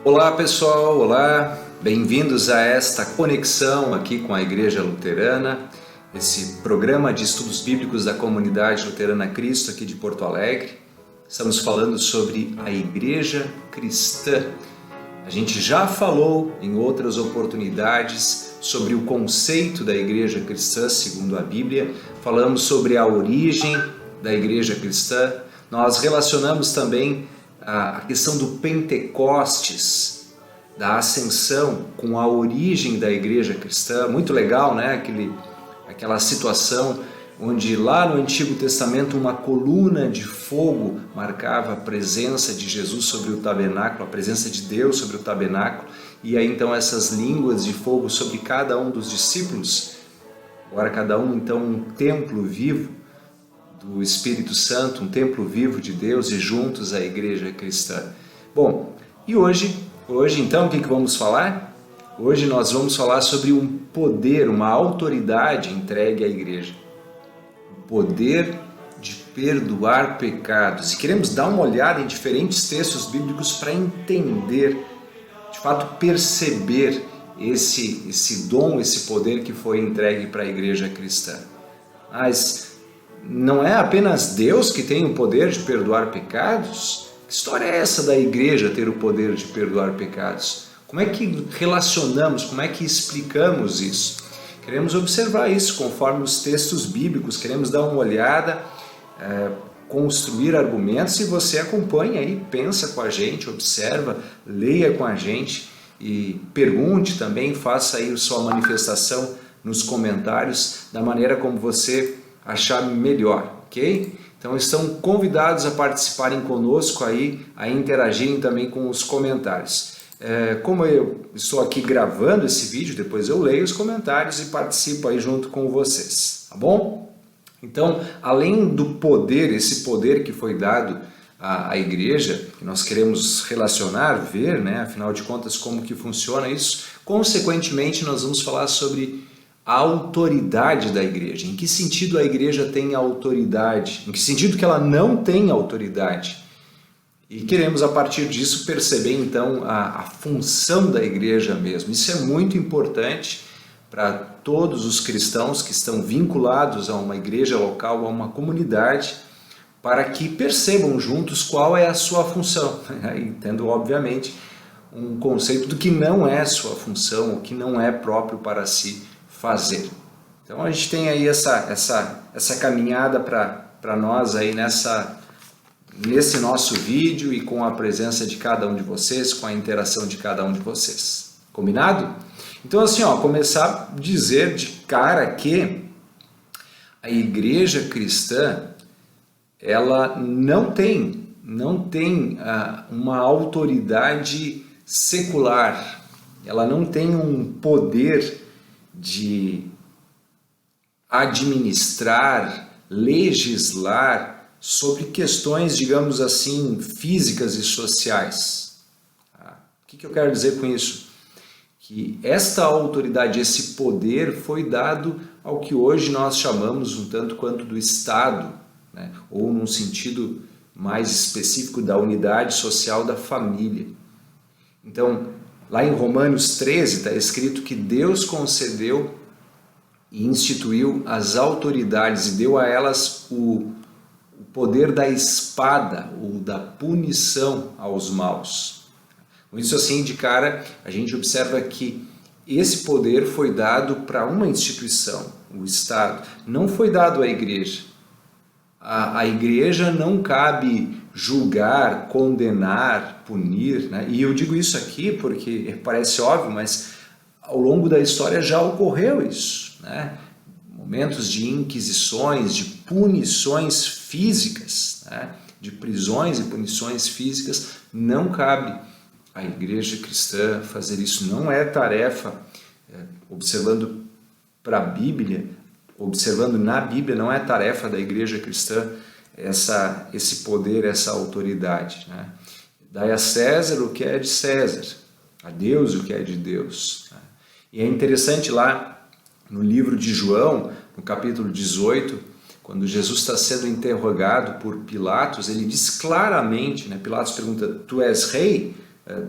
Olá pessoal, olá, bem-vindos a esta conexão aqui com a Igreja Luterana, esse programa de estudos bíblicos da Comunidade Luterana Cristo aqui de Porto Alegre. Estamos falando sobre a Igreja Cristã. A gente já falou em outras oportunidades sobre o conceito da Igreja Cristã segundo a Bíblia, falamos sobre a origem da Igreja Cristã, nós relacionamos também a questão do Pentecostes, da ascensão, com a origem da igreja cristã. Muito legal, né? Aquela situação onde lá no Antigo Testamento uma coluna de fogo marcava a presença de Jesus sobre o tabernáculo, a presença de Deus sobre o tabernáculo, e aí então essas línguas de fogo sobre cada um dos discípulos. Agora cada um então um templo vivo do Espírito Santo, um templo vivo de Deus, e juntos a igreja cristã. Bom, e hoje então o que vamos falar? Hoje nós vamos falar sobre um poder, uma autoridade entregue à igreja. O poder de perdoar pecados. E queremos dar uma olhada em diferentes textos bíblicos para entender, de fato perceber esse dom, esse poder que foi entregue para a igreja cristã. Mas não é apenas Deus que tem o poder de perdoar pecados? Que história é essa da igreja ter o poder de perdoar pecados? Como é que relacionamos, como é que explicamos isso? Queremos observar isso conforme os textos bíblicos, queremos dar uma olhada, construir argumentos, e você acompanha aí, pensa com a gente, observa, leia com a gente e pergunte também, faça aí sua manifestação nos comentários da maneira como você achar melhor, ok? Então estão convidados a participarem conosco aí, a interagirem também com os comentários. Como eu estou aqui gravando esse vídeo, depois eu leio os comentários e participo aí junto com vocês, tá bom? Então, além do poder, esse poder que foi dado à igreja, que nós queremos relacionar, ver, né, afinal de contas, como que funciona isso, consequentemente nós vamos falar sobre a autoridade da igreja. Em que sentido a igreja tem autoridade? Em que sentido que ela não tem autoridade? E queremos, a partir disso, perceber então a função da igreja mesmo. Isso é muito importante para todos os cristãos que estão vinculados a uma igreja local, a uma comunidade, para que percebam juntos qual é a sua função, tendo, obviamente, um conceito do que não é sua função, o que não é próprio para si fazer. Então a gente tem aí essa caminhada para nós aí nesse nosso vídeo, e com a presença de cada um de vocês, com a interação de cada um de vocês. Combinado? Então assim, começar a dizer de cara que a igreja cristã, ela não tem uma autoridade secular, ela não tem um poder de administrar, legislar sobre questões, digamos assim, físicas e sociais. O que eu quero dizer com isso? Que esta autoridade, esse poder foi dado ao que hoje nós chamamos um tanto quanto do Estado, né? Ou num sentido mais específico da unidade social da família. Então, lá em Romanos 13 está escrito que Deus concedeu e instituiu as autoridades e deu a elas o poder da espada, ou da punição aos maus. Com isso, assim, de cara, a gente observa que esse poder foi dado para uma instituição, o Estado, não foi dado à igreja. A igreja não cabe julgar, condenar, punir, né? E eu digo isso aqui porque parece óbvio, mas ao longo da história já ocorreu isso, né? Momentos de inquisições, de punições físicas, né? De prisões e punições físicas. Não cabe à igreja cristã fazer isso, não é tarefa, observando para a Bíblia, observando na Bíblia, não é tarefa da igreja cristã esse poder, essa autoridade, né? Dai a César o que é de César, a Deus o que é de Deus, né? E é interessante lá no livro de João, no capítulo 18, quando Jesus está sendo interrogado por Pilatos, ele diz claramente, né? Pilatos pergunta, tu és rei?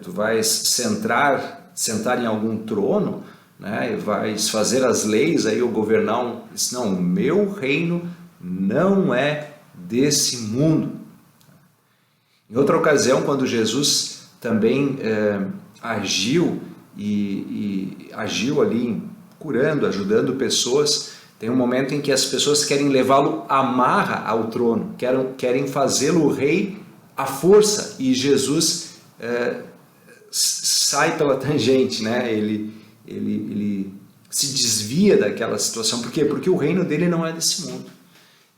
tu vais sentar em algum trono, né, e vais fazer as leis aí ou governar não, o meu reino não é desse mundo. Em outra ocasião, quando Jesus também agiu ali curando, ajudando pessoas, tem um momento em que as pessoas querem levá-lo à marra ao trono, querem fazê-lo rei à força, e Jesus sai pela tangente, né? Ele se desvia daquela situação. Por quê? Porque o reino dele não é desse mundo.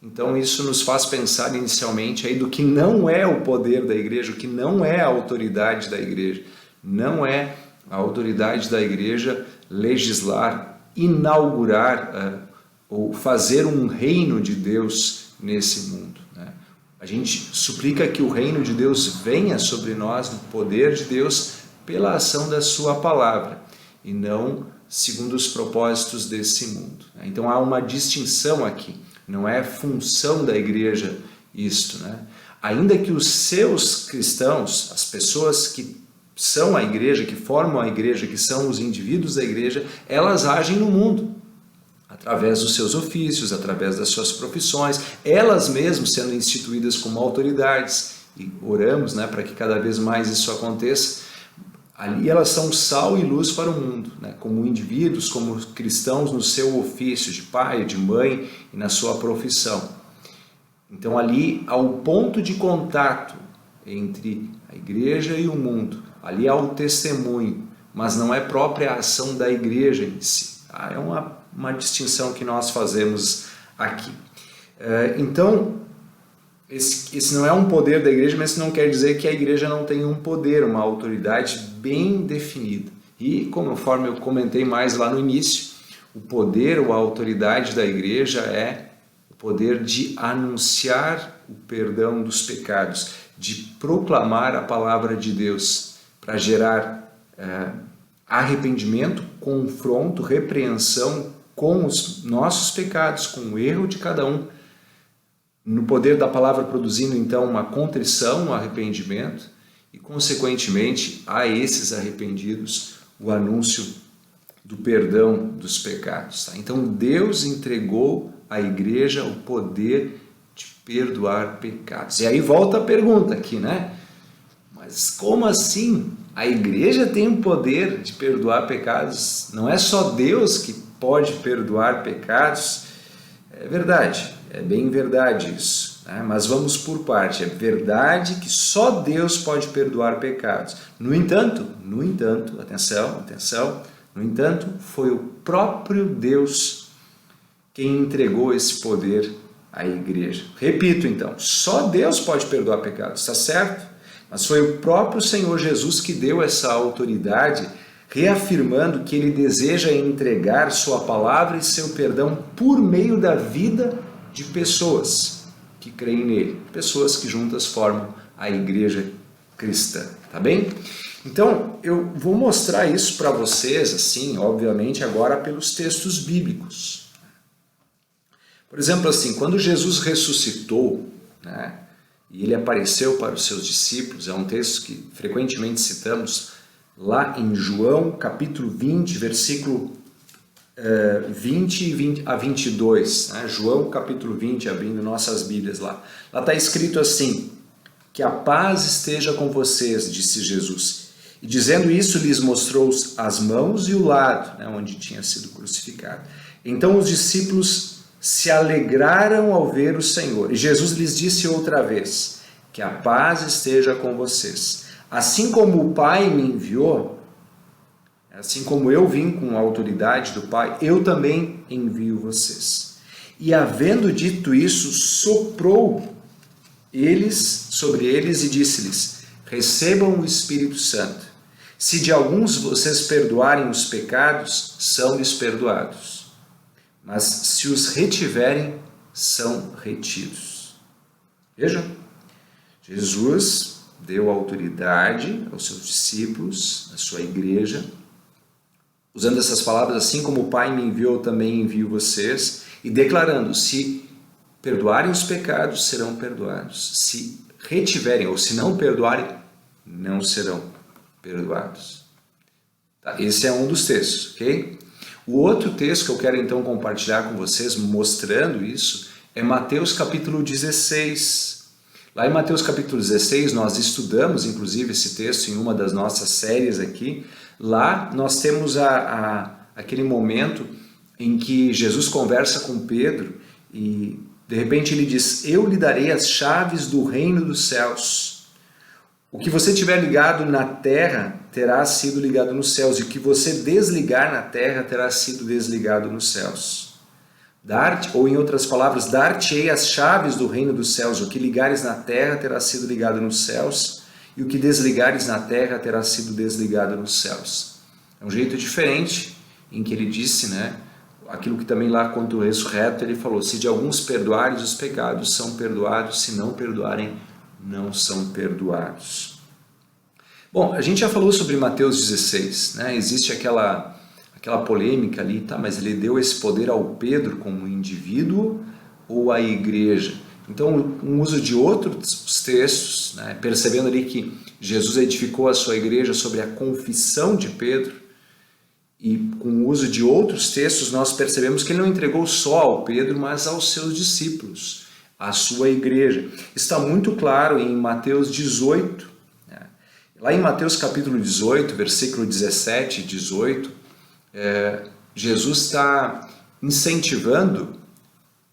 Então isso nos faz pensar inicialmente aí do que não é o poder da igreja, o que não é a autoridade da igreja. Não é a autoridade da igreja legislar, inaugurar ou fazer um reino de Deus nesse mundo, né? A gente suplica que o reino de Deus venha sobre nós no poder de Deus pela ação da sua palavra e não segundo os propósitos desse mundo. Então há uma distinção aqui, não é função da igreja isto, né? Ainda que os seus cristãos, as pessoas que são a igreja, que formam a igreja, que são os indivíduos da igreja, elas agem no mundo, através dos seus ofícios, através das suas profissões, elas mesmas sendo instituídas como autoridades, e oramos, né, para que cada vez mais isso aconteça. Ali elas são sal e luz para o mundo, né, como indivíduos, como cristãos no seu ofício de pai, de mãe e na sua profissão. Então ali há o ponto de contato entre a igreja e o mundo, ali há o testemunho, mas não é própria ação da igreja em si. É uma distinção que nós fazemos aqui. Então, esse não é um poder da igreja, mas isso não quer dizer que a igreja não tenha um poder, uma autoridade bem definida. E, conforme eu comentei mais lá no início, o poder ou a autoridade da igreja é o poder de anunciar o perdão dos pecados, de proclamar a palavra de Deus, para gerar arrependimento, confronto, repreensão com os nossos pecados, com o erro de cada um, no poder da palavra produzindo então uma contrição, um arrependimento, e consequentemente a esses arrependidos o anúncio do perdão dos pecados. Tá? Então Deus entregou à igreja o poder de perdoar pecados. E aí volta a pergunta aqui, né? Mas como assim? A igreja tem o poder de perdoar pecados? Não é só Deus que pode perdoar pecados? É verdade, é bem verdade isso, né? Mas vamos por parte. É verdade que só Deus pode perdoar pecados. No entanto, atenção, no entanto, foi o próprio Deus quem entregou esse poder à igreja. Repito então, só Deus pode perdoar pecados, está certo? Mas foi o próprio Senhor Jesus que deu essa autoridade, reafirmando que Ele deseja entregar sua palavra e seu perdão por meio da vida de pessoas que creem nele, pessoas que juntas formam a igreja cristã, tá bem? Então, eu vou mostrar isso para vocês, assim, obviamente, agora pelos textos bíblicos. Por exemplo, assim, quando Jesus ressuscitou, né, e ele apareceu para os seus discípulos, é um texto que frequentemente citamos lá em João, capítulo 20, versículo 20 a 22. Né? João, capítulo 20, abrindo nossas Bíblias lá. Lá está escrito assim: que a paz esteja com vocês, disse Jesus. E dizendo isso, lhes mostrou as mãos e o lado, né, onde tinha sido crucificado. Então os discípulos se alegraram ao ver o Senhor. E Jesus lhes disse outra vez: que a paz esteja com vocês. Assim como o Pai me enviou, assim como eu vim com a autoridade do Pai, eu também envio vocês. E havendo dito isso, soprou sobre eles e disse-lhes: recebam o Espírito Santo. Se de alguns vocês perdoarem os pecados, são-lhes perdoados. Mas se os retiverem, são retidos. Vejam, Jesus deu autoridade aos seus discípulos, à sua igreja, usando essas palavras: assim como o Pai me enviou, também envio vocês, e declarando: se perdoarem os pecados, serão perdoados. Se retiverem, ou se não perdoarem, não serão perdoados. Tá? Esse é um dos textos, ok? O outro texto que eu quero então compartilhar com vocês, mostrando isso, é Mateus capítulo 16. Lá em Mateus capítulo 16, nós estudamos inclusive esse texto em uma das nossas séries aqui. Lá nós temos aquele momento em que Jesus conversa com Pedro e de repente ele diz: eu lhe darei as chaves do reino dos céus. O que você tiver ligado na terra terá sido ligado nos céus, e o que você desligar na terra terá sido desligado nos céus. Ou em outras palavras, dar-te-ei as chaves do reino dos céus. O que ligares na terra terá sido ligado nos céus, e o que desligares na terra terá sido desligado nos céus. É um jeito diferente em que ele disse, né? Aquilo que também lá quanto ao ressurreto ele falou: se de alguns perdoares os pecados, são perdoados; se não perdoarem, não são perdoados. Bom, a gente já falou sobre Mateus 16, né? Existe aquela polêmica ali, tá? Mas ele deu esse poder ao Pedro como indivíduo ou à igreja? Então, um uso de outros textos, né? Percebendo ali que Jesus edificou a sua igreja sobre a confissão de Pedro, e com o uso de outros textos nós percebemos que ele não entregou só ao Pedro, mas aos seus discípulos, à sua igreja. Está muito claro em Mateus 18, né? Lá em Mateus capítulo 18, versículo 17 e 18, Jesus está incentivando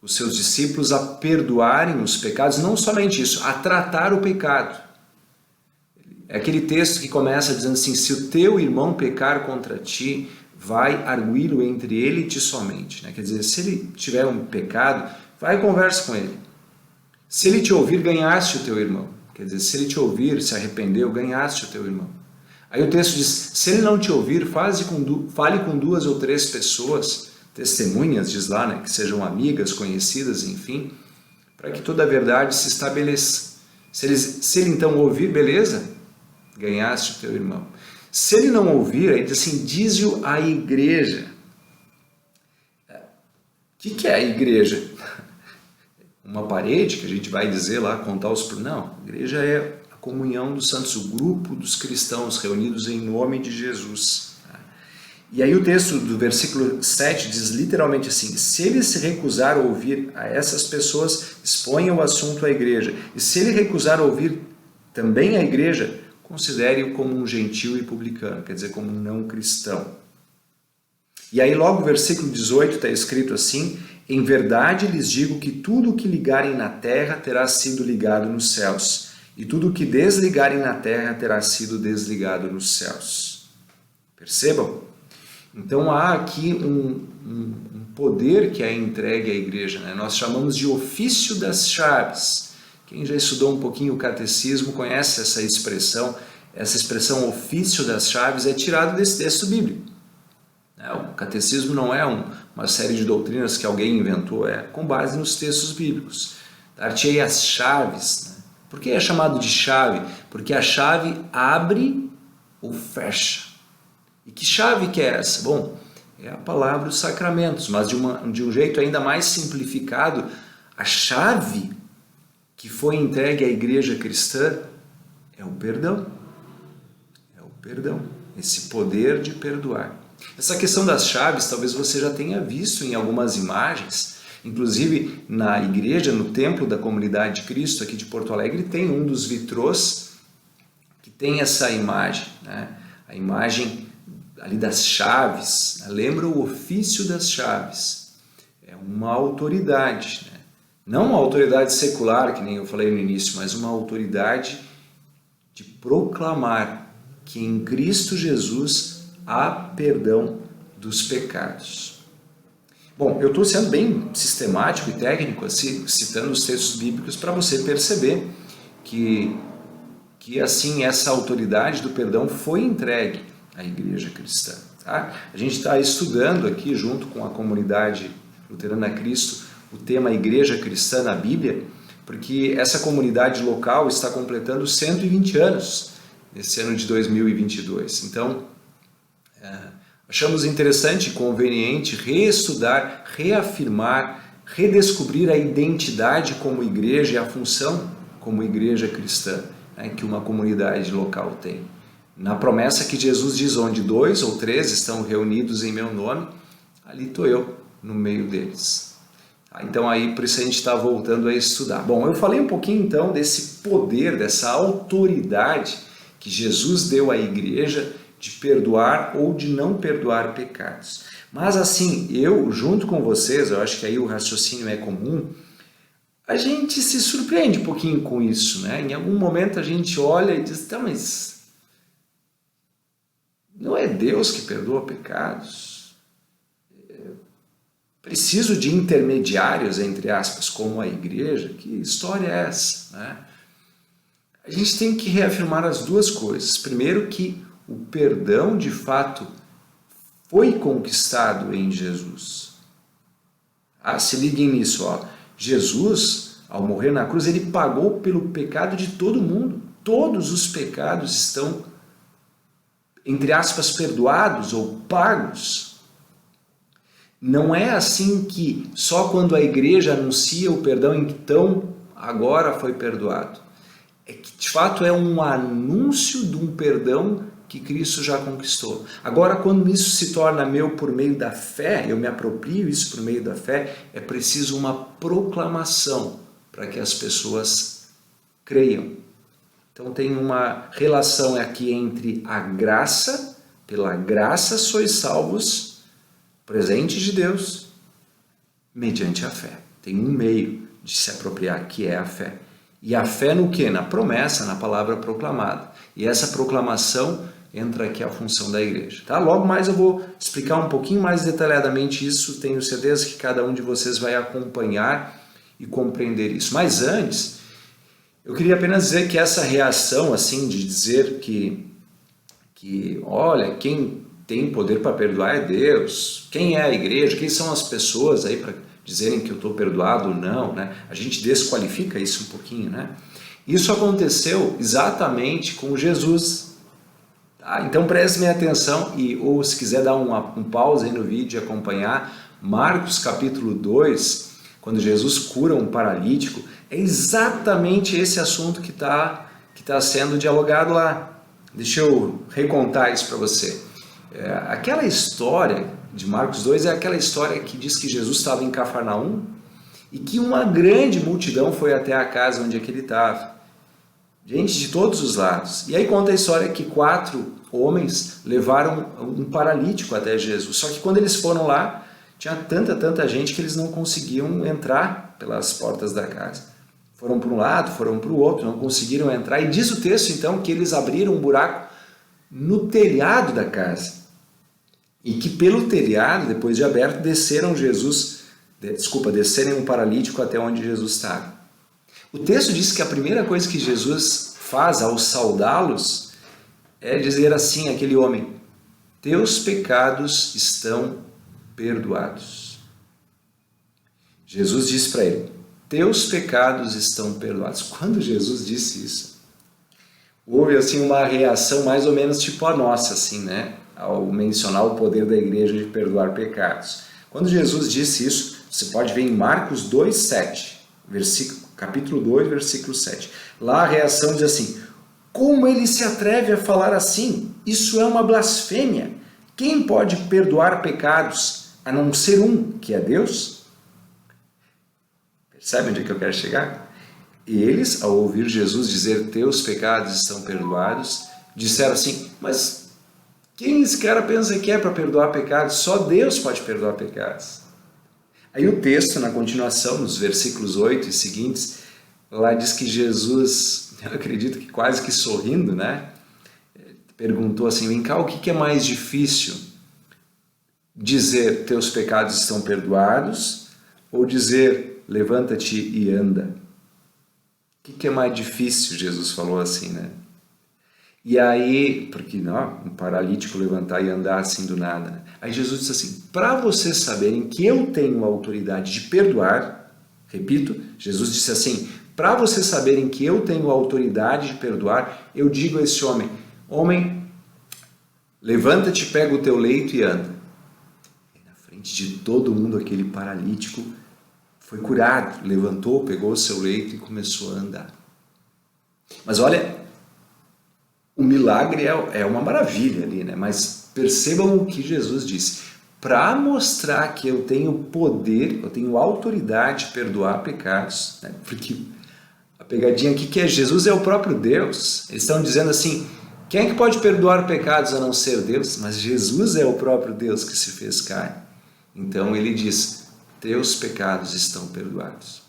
os seus discípulos a perdoarem os pecados, não somente isso, a tratar o pecado. É aquele texto que começa dizendo assim: se o teu irmão pecar contra ti, vai arguí-lo entre ele e ti somente. Quer dizer, se ele tiver um pecado, vai e conversa com ele. Se ele te ouvir, ganhaste o teu irmão. Quer dizer, se ele te ouvir, se arrependeu, ganhaste o teu irmão. Aí o texto diz: se ele não te ouvir, fale com 2 ou 3 pessoas, testemunhas, diz lá, né, que sejam amigas, conhecidas, enfim, para que toda a verdade se estabeleça. Se ele então ouvir, beleza, ganhaste o teu irmão. Se ele não ouvir, aí diz assim: dize-o à igreja. O que é a igreja? Uma parede que a gente vai dizer lá, contar os... Não, a igreja é a comunhão dos santos, o grupo dos cristãos reunidos em nome de Jesus. E aí o texto do versículo 7 diz literalmente assim: se ele se recusar a ouvir a essas pessoas, exponha o assunto à igreja. E se ele recusar a ouvir também a igreja, considere-o como um gentil e publicano, quer dizer, como um não cristão. E aí logo o versículo 18 está escrito assim: em verdade lhes digo que tudo o que ligarem na terra terá sido ligado nos céus, e tudo o que desligarem na terra terá sido desligado nos céus. Percebam? Então há aqui um poder que é entregue à igreja, né? Nós chamamos de ofício das chaves. Quem já estudou um pouquinho o catecismo conhece essa expressão. Essa expressão ofício das chaves é tirada desse texto bíblico. O catecismo não é uma série de doutrinas que alguém inventou, é com base nos textos bíblicos. Dar-te-ei as chaves. Né? Por que é chamado de chave? Porque a chave abre ou fecha. E que chave que é essa? Bom, é a palavra os sacramentos, mas de um jeito ainda mais simplificado, a chave que foi entregue à igreja cristã é o perdão. É o perdão, esse poder de perdoar. Essa questão das chaves talvez você já tenha visto em algumas imagens, inclusive na igreja, no templo da Comunidade de Cristo aqui de Porto Alegre, tem um dos vitrôs que tem essa imagem, né? A imagem ali das chaves, né? Lembra o ofício das chaves, é uma autoridade, né? Não uma autoridade secular, que nem eu falei no início, mas uma autoridade de proclamar que em Cristo Jesus há perdão dos pecados. Bom, eu estou sendo bem sistemático e técnico, assim, citando os textos bíblicos para você perceber que assim essa autoridade do perdão foi entregue à igreja cristã. Tá? A gente está estudando aqui junto com a comunidade luterana Cristo o tema Igreja Cristã na Bíblia, porque essa comunidade local está completando 120 anos nesse ano de 2022. Então, achamos interessante e conveniente reestudar, reafirmar, redescobrir a identidade como igreja e a função como igreja cristã, né, que uma comunidade local tem. Na promessa que Jesus diz, onde 2 ou 3 estão reunidos em meu nome, ali estou eu no meio deles. Então aí por isso a gente está voltando a estudar. Bom, eu falei um pouquinho então desse poder, dessa autoridade que Jesus deu à igreja de perdoar ou de não perdoar pecados. Mas assim, eu junto com vocês, eu acho que aí o raciocínio é comum, a gente se surpreende um pouquinho com isso, né? Em algum momento a gente olha e diz, tá, mas não é Deus que perdoa pecados? Preciso de intermediários, entre aspas, como a igreja? Que história é essa, né? A gente tem que reafirmar as duas coisas. Primeiro, que o perdão de fato foi conquistado em Jesus. Se liguem nisso, ó. Jesus, ao morrer na cruz, ele pagou pelo pecado de todo mundo. Todos os pecados estão, entre aspas, perdoados ou pagos. Não é assim que só quando a igreja anuncia o perdão, então agora foi perdoado. É que de fato é um anúncio de um perdão que Cristo já conquistou. Agora, quando isso se torna meu por meio da fé, eu me aproprio isso por meio da fé, é preciso uma proclamação para que as pessoas creiam. Então tem uma relação aqui entre a graça, pela graça sois salvos, presente de Deus, mediante a fé. Tem um meio de se apropriar, que é a fé. E a fé no quê? Na promessa, na palavra proclamada. E essa proclamação entra aqui a função da igreja. Tá? Logo mais eu vou explicar um pouquinho mais detalhadamente isso, tenho certeza que cada um de vocês vai acompanhar e compreender isso. Mas antes, eu queria apenas dizer que essa reação, assim, de dizer que olha, quem tem poder para perdoar é Deus, quem é a igreja, quem são as pessoas aí para dizerem que eu estou perdoado ou não, né? A gente desqualifica isso um pouquinho, né? Isso aconteceu exatamente com Jesus. Tá? Então prestem atenção ou se quiser dar um pause aí no vídeo e acompanhar, Marcos capítulo 2, quando Jesus cura um paralítico, é exatamente esse assunto que tá sendo dialogado lá. Deixa eu recontar isso para você. Aquela história de Marcos 2 é aquela história que diz que Jesus estava em Cafarnaum e que uma grande multidão foi até a casa onde ele estava. Gente de todos os lados. E aí conta a história que 4 homens levaram um paralítico até Jesus. Só que quando eles foram lá, tinha tanta gente que eles não conseguiam entrar pelas portas da casa. Foram para um lado, foram para o outro, não conseguiram entrar. E diz o texto então que eles abriram um buraco no telhado da casa. E que pelo telhado, depois de aberto, desceram um paralítico até onde Jesus estava. O texto diz que a primeira coisa que Jesus faz ao saudá-los é dizer assim àquele homem: teus pecados estão perdoados. Jesus disse para ele: teus pecados estão perdoados. Quando Jesus disse isso, houve assim uma reação mais ou menos tipo a nossa, assim, né? Ao mencionar o poder da igreja de perdoar pecados. Quando Jesus disse isso, você pode ver em Marcos 2:7, capítulo 2, versículo 7. Lá a reação diz assim: como ele se atreve a falar assim? Isso é uma blasfêmia. Quem pode perdoar pecados a não ser um, que é Deus? Percebe onde é que eu quero chegar? E eles, ao ouvir Jesus dizer teus pecados estão perdoados, disseram assim: mas quem esse cara pensa que é para perdoar pecados? Só Deus pode perdoar pecados. Aí o texto, na continuação, nos versículos 8 e seguintes, lá diz que Jesus, eu acredito que quase que sorrindo, né? Perguntou assim: vem cá, o que é mais difícil? Dizer teus pecados estão perdoados ou dizer levanta-te e anda? O que é mais difícil? Jesus falou assim, né? E aí, porque não, um paralítico levantar e andar assim do nada, né? Aí Jesus disse assim: para vocês saberem que eu tenho a autoridade de perdoar, repito, Jesus disse assim: para vocês saberem que eu tenho a autoridade de perdoar, eu digo a esse homem, levanta-te, pega o teu leito e anda. E na frente de todo mundo, aquele paralítico foi curado, levantou, pegou o seu leito e começou a andar. Mas olha, o milagre é uma maravilha ali, né? Mas percebam o que Jesus disse. Para mostrar que eu tenho poder, eu tenho autoridade de perdoar pecados, né? Porque a pegadinha aqui que Jesus é o próprio Deus. Eles estão dizendo assim, quem é que pode perdoar pecados a não ser Deus? Mas Jesus é o próprio Deus que se fez carne. Então ele diz, teus pecados estão perdoados.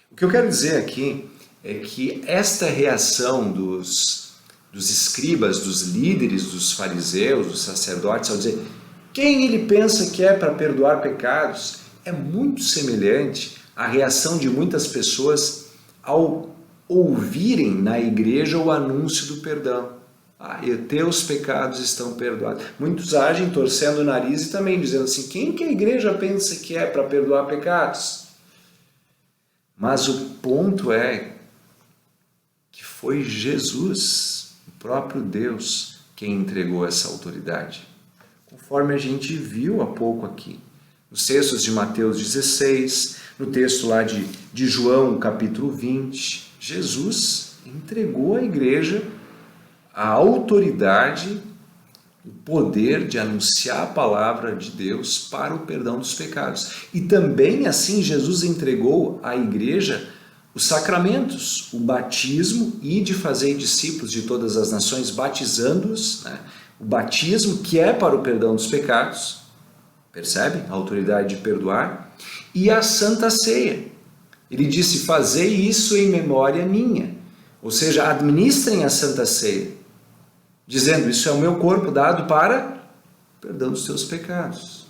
O que eu quero dizer aqui é que esta reação dos escribas, dos líderes, dos fariseus, dos sacerdotes, ao dizer quem ele pensa que é para perdoar pecados, é muito semelhante à reação de muitas pessoas ao ouvirem na igreja o anúncio do perdão. Teus pecados estão perdoados. Muitos agem torcendo o nariz e também dizendo assim, quem que a igreja pensa que é para perdoar pecados? Mas o ponto é que foi Jesus, o próprio Deus, quem entregou essa autoridade. Conforme a gente viu há pouco aqui, nos textos de Mateus 16, no texto lá de João, capítulo 20, Jesus entregou à igreja a autoridade, o poder de anunciar a palavra de Deus para o perdão dos pecados. E também assim Jesus entregou à igreja os sacramentos, o batismo e de fazer discípulos de todas as nações, batizando-os, né? O batismo que é para o perdão dos pecados, percebe? A autoridade de perdoar. E a Santa Ceia. Ele disse, fazei isso em memória minha. Ou seja, administrem a Santa Ceia. Dizendo, isso é o meu corpo dado para perdão dos teus pecados.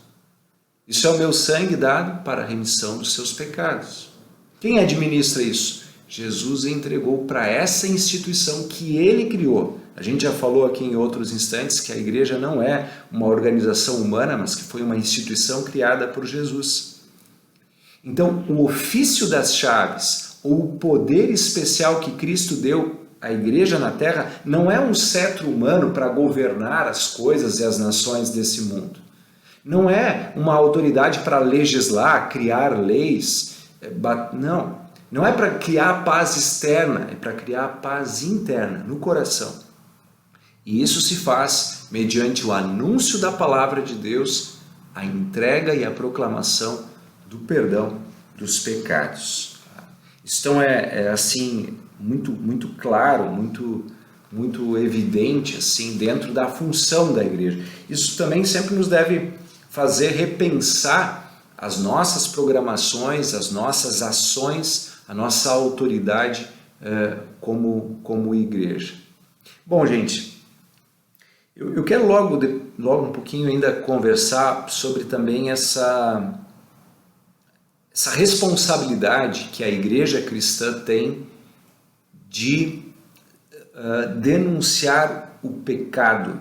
Isso é o meu sangue dado para a remissão dos seus pecados. Quem administra isso? Jesus entregou para essa instituição que ele criou. A gente já falou aqui em outros instantes que a igreja não é uma organização humana, mas que foi uma instituição criada por Jesus. Então, o ofício das chaves, ou o poder especial que Cristo deu à igreja na terra, não é um cetro humano para governar as coisas e as nações desse mundo. Não é uma autoridade para legislar, criar leis. Não é para criar paz externa, é para criar paz interna, no coração. E isso se faz mediante o anúncio da palavra de Deus, a entrega e a proclamação do perdão dos pecados. Então é assim muito claro, muito evidente assim dentro da função da igreja. Isso também sempre nos deve fazer repensar as nossas programações, as nossas ações, a nossa autoridade como igreja. Bom, gente, eu quero logo um pouquinho ainda conversar sobre também essa responsabilidade que a igreja cristã tem de denunciar o pecado,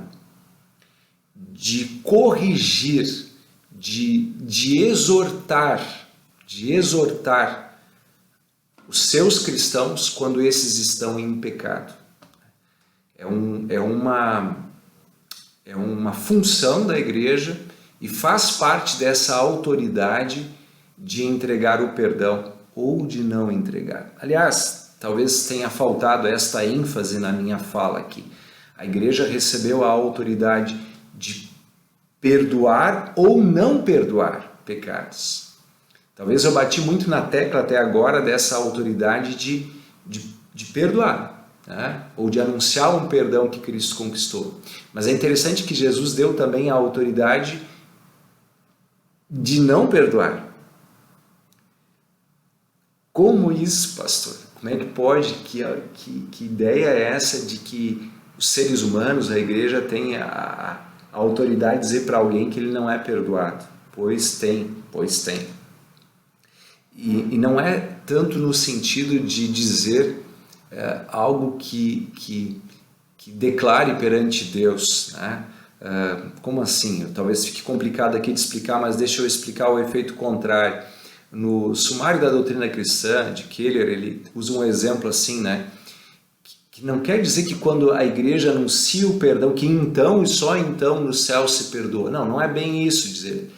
de corrigir, de exortar os seus cristãos quando esses estão em pecado. É uma função da igreja e faz parte dessa autoridade de entregar o perdão ou de não entregar. Aliás, talvez tenha faltado esta ênfase na minha fala aqui. A igreja recebeu a autoridade de perdoar ou não perdoar pecados. Talvez eu bati muito na tecla até agora dessa autoridade de perdoar, né? Ou de anunciar um perdão que Cristo conquistou. Mas é interessante que Jesus deu também a autoridade de não perdoar. Como isso, pastor? Como é que pode? Que ideia é essa de que os seres humanos, a igreja, tem a autoridade de dizer para alguém que ele não é perdoado? Pois tem. E não é tanto no sentido de dizer algo que declare perante Deus, né? Como assim? Talvez fique complicado aqui de explicar, mas deixa eu explicar o efeito contrário. No Sumário da Doutrina Cristã, de Keller, ele usa um exemplo assim, né? Que não quer dizer que quando a igreja anuncia o perdão, que então e só então no céu se perdoa. Não é bem isso dizer.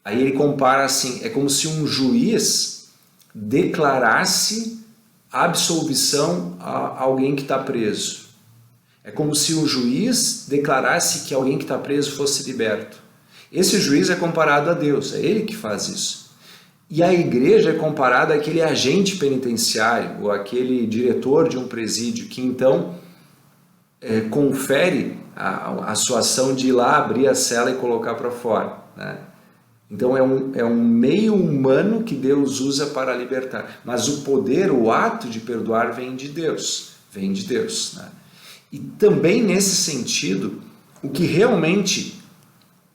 Aí ele compara assim, é como se um juiz declarasse absolvição a alguém que está preso. É como se o juiz declarasse que alguém que está preso fosse liberto. Esse juiz é comparado a Deus, é ele que faz isso. E a igreja é comparada àquele agente penitenciário, ou aquele diretor de um presídio, que então confere a sua ação de ir lá, abrir a cela e colocar para fora, né? Então é um meio humano que Deus usa para libertar. Mas o poder, o ato de perdoar vem de Deus. Vem de Deus, né? E também nesse sentido, o que realmente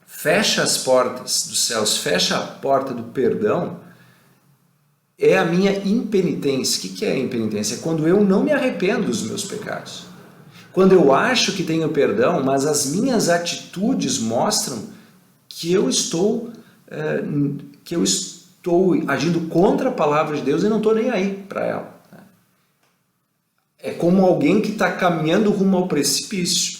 fecha as portas dos céus, fecha a porta do perdão, é a minha impenitência. O que é a impenitência? É quando eu não me arrependo dos meus pecados. Quando eu acho que tenho perdão, mas as minhas atitudes mostram que eu estou agindo contra a palavra de Deus e não estou nem aí para ela. É como alguém que está caminhando rumo ao precipício.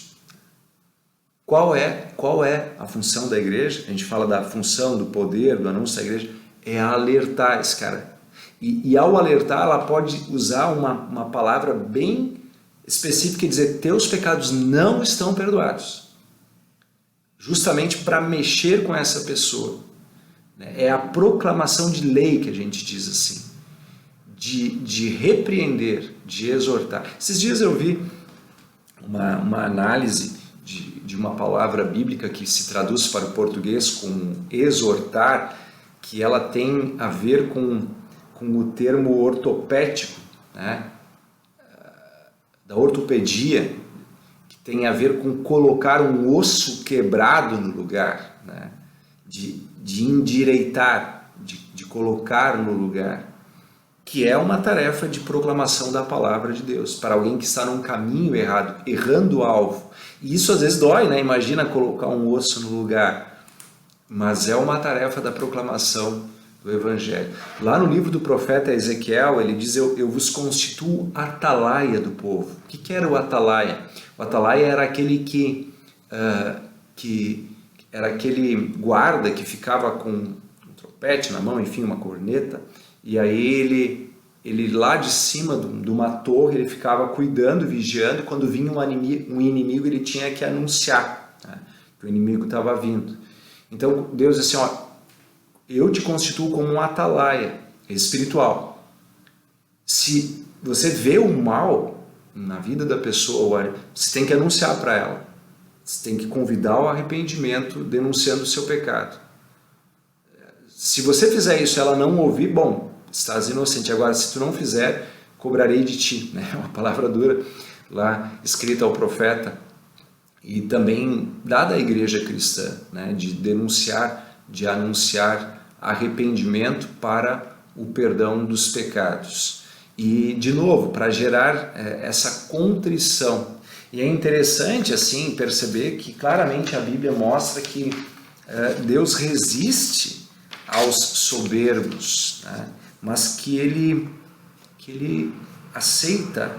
Qual é a função da igreja? A gente fala da função, do poder, do anúncio da igreja. É alertar esse cara. E ao alertar, ela pode usar uma palavra bem específica e dizer: teus pecados não estão perdoados. Justamente para mexer com essa pessoa. É a proclamação de lei que a gente diz assim. De repreender, de exortar. Esses dias eu vi uma análise de uma palavra bíblica que se traduz para o português com exortar, que ela tem a ver com o termo ortopédico, né? Da ortopedia, que tem a ver com colocar um osso quebrado no lugar, né? De endireitar, de colocar no lugar, que é uma tarefa de proclamação da palavra de Deus, para alguém que está num caminho errado, errando o alvo. E isso às vezes dói, né? Imagina colocar um osso no lugar. Mas é uma tarefa da proclamação do Evangelho. Lá no livro do profeta Ezequiel, ele diz: eu vos constituo atalaia do povo. O que era o atalaia? O atalaia era aquele que era aquele guarda que ficava com um trompete na mão, enfim, uma corneta, e aí ele lá de cima de uma torre, ele ficava cuidando, vigiando, e quando vinha um inimigo, ele tinha que anunciar, né, que o inimigo estava vindo. Então Deus disse assim: ó, eu te constituo como um atalaia espiritual. Se você vê o mal na vida da pessoa, você tem que anunciar para ela. Você tem que convidar ao arrependimento, denunciando o seu pecado. Se você fizer isso e ela não ouvir, bom, estás inocente. Agora, se tu não fizer, cobrarei de ti. Né? Uma palavra dura lá escrita ao profeta e também dada à igreja cristã, né? De denunciar, de anunciar arrependimento para o perdão dos pecados. E, de novo, para gerar essa contrição. E é interessante assim perceber que claramente a Bíblia mostra que Deus resiste aos soberbos, né? Mas que ele aceita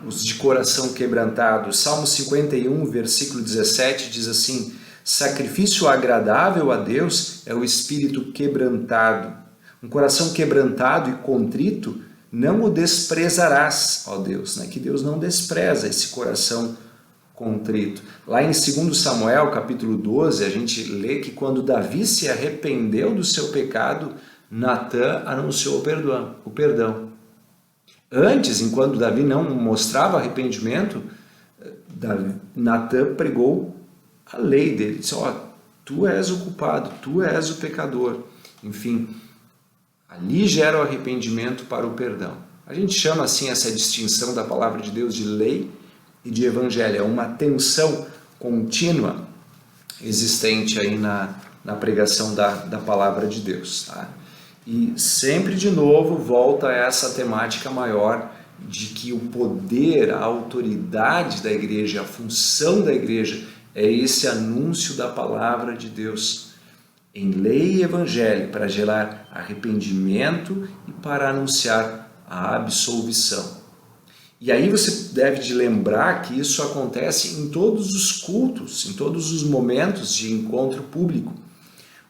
os de coração quebrantado. Salmo 51, versículo 17 diz assim: sacrifício agradável a Deus é o espírito quebrantado. Um coração quebrantado e contrito não o desprezarás, ó Deus, né? Que Deus não despreza esse coração contrito. Lá em 2 Samuel, capítulo 12, a gente lê que quando Davi se arrependeu do seu pecado, Natã anunciou o perdão. Antes, enquanto Davi não mostrava arrependimento, Natã pregou a lei dele. Disse: ó, tu és o culpado, tu és o pecador. Enfim, ali gera o arrependimento para o perdão. A gente chama assim essa distinção da palavra de Deus de lei e de evangelho. É uma tensão contínua existente aí na pregação da palavra de Deus. Tá? E sempre de novo volta a essa temática maior de que o poder, a autoridade da igreja, a função da igreja é esse anúncio da palavra de Deus em lei e evangelho, para gerar arrependimento e para anunciar a absolvição. E aí você deve de lembrar que isso acontece em todos os cultos, em todos os momentos de encontro público,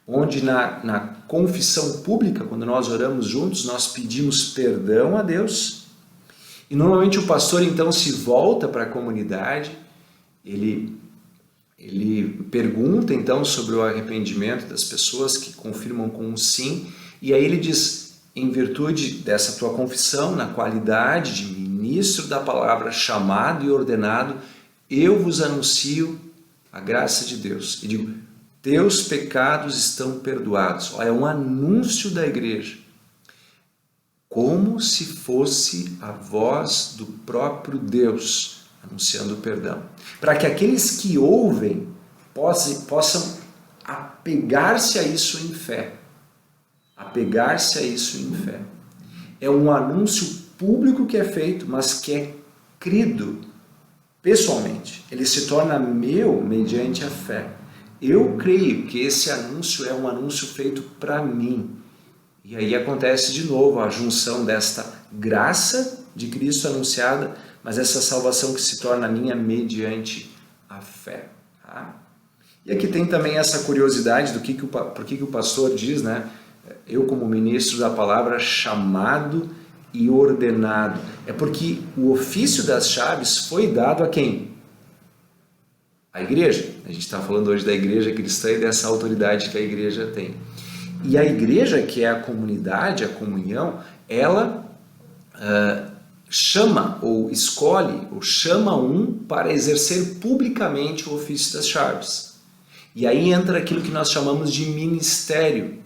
onde na confissão pública, quando nós oramos juntos, nós pedimos perdão a Deus E normalmente o pastor então se volta para a comunidade, ele pergunta então sobre o arrependimento das pessoas que confirmam com um sim, e aí ele diz, em virtude dessa tua confissão, na qualidade de ministro da palavra chamado e ordenado, eu vos anuncio a graça de Deus. E digo, teus pecados estão perdoados. É um anúncio da igreja, como se fosse a voz do próprio Deus anunciando o perdão, para que aqueles que ouvem possam apegar-se a isso em fé. Apegar-se a isso em fé. É um anúncio público que é feito, mas que é crido pessoalmente. Ele se torna meu mediante a fé. Eu creio que esse anúncio é um anúncio feito para mim. E aí acontece de novo a junção desta graça de Cristo anunciada, mas essa salvação que se torna minha mediante a fé. Tá? E aqui tem também essa curiosidade do por que o pastor diz, né? Eu como ministro da palavra chamado e ordenado. É porque o ofício das chaves foi dado a quem? A igreja. A gente está falando hoje da igreja cristã e dessa autoridade que a igreja tem. E a igreja, que é a comunidade, a comunhão, ela chama ou escolhe ou chama um para exercer publicamente o ofício das chaves. E aí entra aquilo que nós chamamos de ministério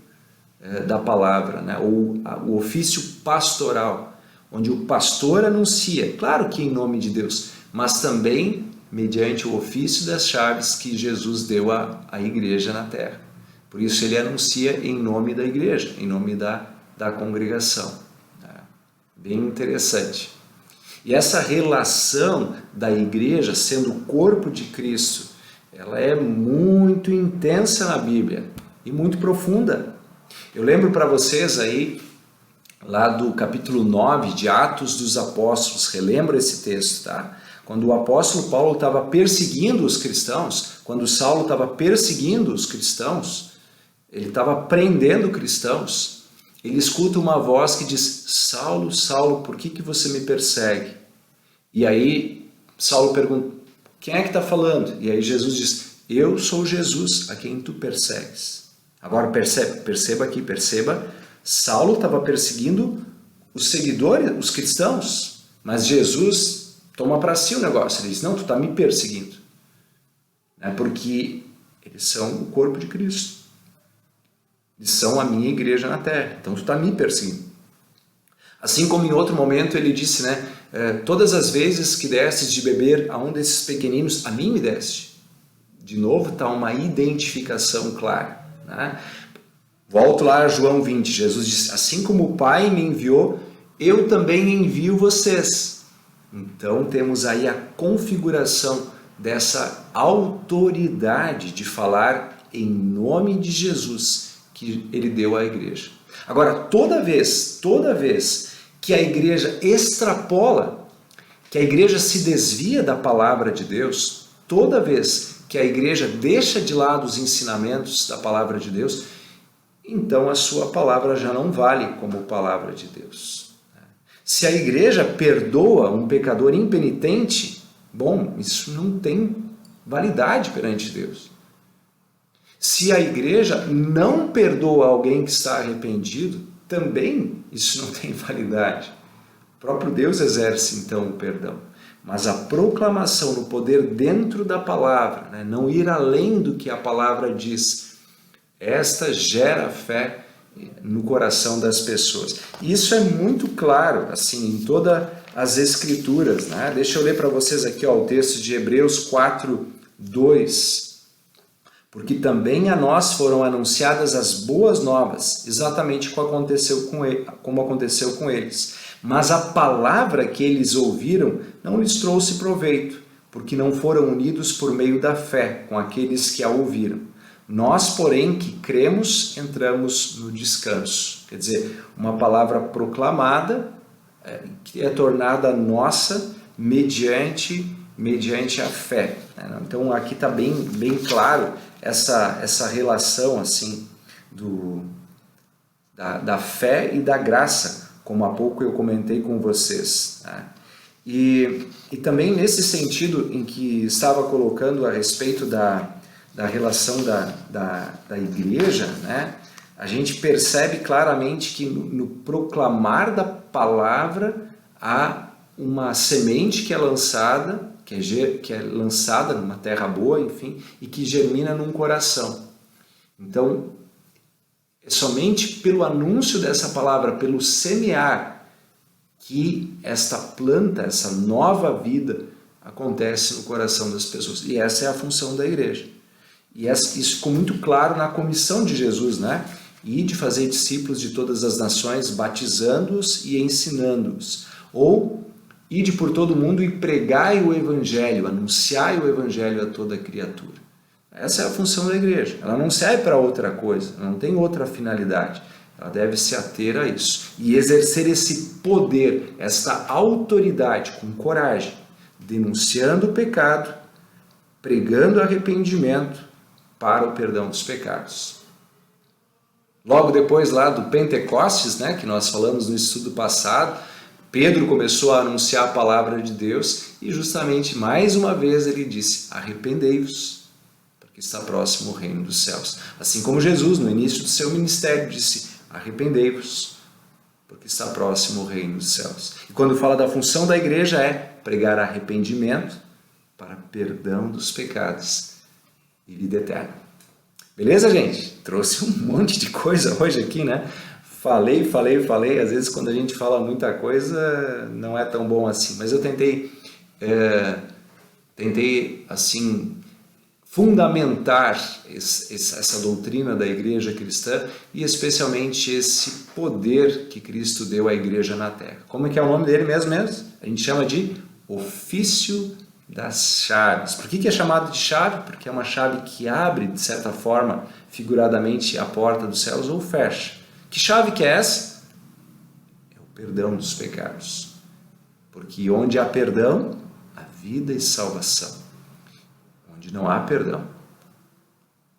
da palavra, né? Ou o ofício pastoral, onde o pastor anuncia, claro que em nome de Deus, mas também mediante o ofício das chaves que Jesus deu à igreja na terra. Por isso ele anuncia em nome da igreja, em nome da congregação. Bem interessante. E essa relação da igreja sendo o corpo de Cristo, ela é muito intensa na Bíblia e muito profunda. Eu lembro para vocês aí, lá do capítulo 9 de Atos dos Apóstolos, relembro esse texto, tá? Quando o apóstolo Paulo estava perseguindo os cristãos, quando Saulo estava perseguindo os cristãos, ele estava prendendo cristãos, ele escuta uma voz que diz, Saulo, Saulo, por que você me persegue? E aí Saulo pergunta, quem é que está falando? E aí Jesus diz, eu sou Jesus, a quem tu persegues. Agora perceba aqui, Saulo estava perseguindo os seguidores, os cristãos, mas Jesus toma para si o negócio, ele diz, não, tu está me perseguindo. Porque eles são o corpo de Cristo. Eles são a minha igreja na terra, então tu está me perseguindo. Assim como em outro momento ele disse, né, todas as vezes que destes de beber a um desses pequeninos, a mim me deste. De novo está uma identificação clara. Né? Volto lá a João 20, Jesus disse, assim como o Pai me enviou, eu também envio vocês. Então temos aí a configuração dessa autoridade de falar em nome de Jesus que ele deu à igreja. Agora, toda vez que a igreja extrapola, que a igreja se desvia da palavra de Deus, toda vez que a igreja deixa de lado os ensinamentos da palavra de Deus, então a sua palavra já não vale como palavra de Deus. Se a igreja perdoa um pecador impenitente, bom, isso não tem validade perante Deus. Se a igreja não perdoa alguém que está arrependido, também isso não tem validade. O próprio Deus exerce então o perdão. Mas a proclamação no poder dentro da palavra, né, não ir além do que a palavra diz, esta gera fé no coração das pessoas. Isso é muito claro, assim, em todas as escrituras, né? Deixa eu ler para vocês aqui, ó, o texto de Hebreus 4, 2. Porque também a nós foram anunciadas as boas novas, exatamente como aconteceu com eles. Mas a palavra que eles ouviram não lhes trouxe proveito, porque não foram unidos por meio da fé com aqueles que a ouviram. Nós, porém, que cremos, entramos no descanso. Quer dizer, uma palavra proclamada que é tornada nossa mediante a fé. Então aqui está bem claro essa relação assim da fé e da graça, como há pouco eu comentei com vocês. E também nesse sentido em que estava colocando a respeito da relação da igreja, né? A gente percebe claramente que no proclamar da palavra há uma semente que é lançada, que é lançada numa terra boa, enfim, e que germina num coração. Então, é somente pelo anúncio dessa palavra, pelo semear, que esta planta, essa nova vida, acontece no coração das pessoas. E essa é a função da igreja. E isso ficou muito claro na comissão de Jesus, né? E de fazer discípulos de todas as nações, batizando-os e ensinando-os. Ou, ide por todo mundo e pregai o evangelho, anunciai o evangelho a toda criatura. Essa é a função da igreja. Ela não serve para outra coisa, ela não tem outra finalidade. Ela deve se ater a isso. E exercer esse poder, essa autoridade com coragem, denunciando o pecado, pregando arrependimento para o perdão dos pecados. Logo depois lá do Pentecostes, né, que nós falamos no estudo passado, Pedro começou a anunciar a palavra de Deus e justamente mais uma vez ele disse: arrependei-vos, porque está próximo o reino dos céus. Assim como Jesus, no início do seu ministério, disse: arrependei-vos, porque está próximo o reino dos céus. E quando fala da função da igreja é pregar arrependimento para perdão dos pecados e vida eterna. Beleza, gente? Trouxe um monte de coisa hoje aqui, né? Falei. Às vezes quando a gente fala muita coisa não é tão bom assim. Mas eu tentei assim, fundamentar essa doutrina da igreja cristã e especialmente esse poder que Cristo deu à igreja na terra. Como é que é o nome dele mesmo? A gente chama de ofício das chaves. Por que é chamado de chave? Porque é uma chave que abre, de certa forma, figuradamente, a porta dos céus ou fecha. Que chave que é essa? É o perdão dos pecados. Porque onde há perdão, há vida e salvação. Onde não há perdão,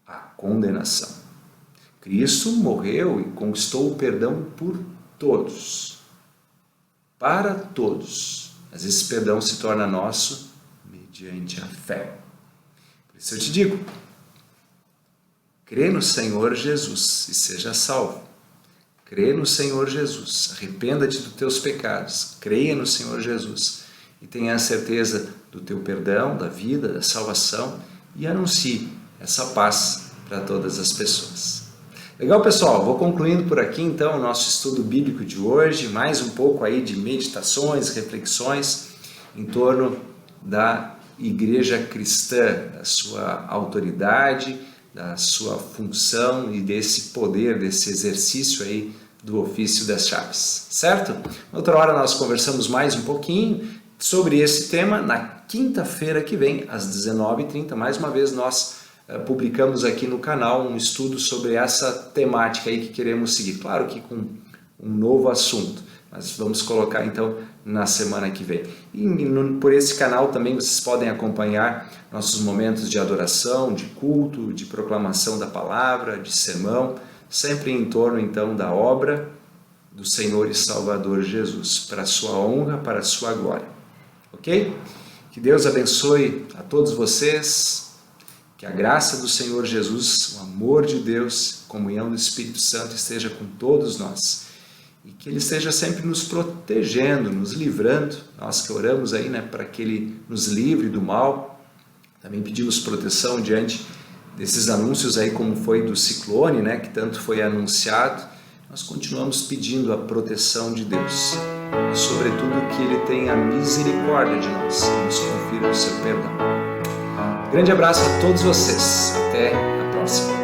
há condenação. Cristo morreu e conquistou o perdão por todos. Para todos. Mas esse perdão se torna nosso mediante a fé. Por isso eu te digo, crê no Senhor Jesus e seja salvo. Crê no Senhor Jesus, arrependa-te dos teus pecados, creia no Senhor Jesus e tenha a certeza do teu perdão, da vida, da salvação e anuncie essa paz para todas as pessoas. Legal, pessoal? Vou concluindo por aqui então o nosso estudo bíblico de hoje, mais um pouco aí de meditações, reflexões em torno da igreja cristã, da sua autoridade, da sua função e desse poder, desse exercício aí do ofício das chaves, certo? Outra hora nós conversamos mais um pouquinho sobre esse tema. Na quinta-feira que vem, às 19h30, mais uma vez nós publicamos aqui no canal um estudo sobre essa temática aí que queremos seguir. Claro que com um novo assunto, mas vamos colocar então na semana que vem. E por esse canal também vocês podem acompanhar nossos momentos de adoração, de culto, de proclamação da palavra, de sermão, sempre em torno então da obra do Senhor e Salvador Jesus, para a sua honra, para a sua glória. Ok? Que Deus abençoe a todos vocês, que a graça do Senhor Jesus, o amor de Deus, a comunhão do Espírito Santo esteja com todos nós. E que Ele esteja sempre nos protegendo, nos livrando. Nós que oramos aí, né, para que Ele nos livre do mal. Também pedimos proteção diante desses anúncios aí, como foi do ciclone, né, que tanto foi anunciado. Nós continuamos pedindo a proteção de Deus. Sobretudo que Ele tenha misericórdia de nós e nos confira o seu perdão. Grande abraço a todos vocês. Até a próxima.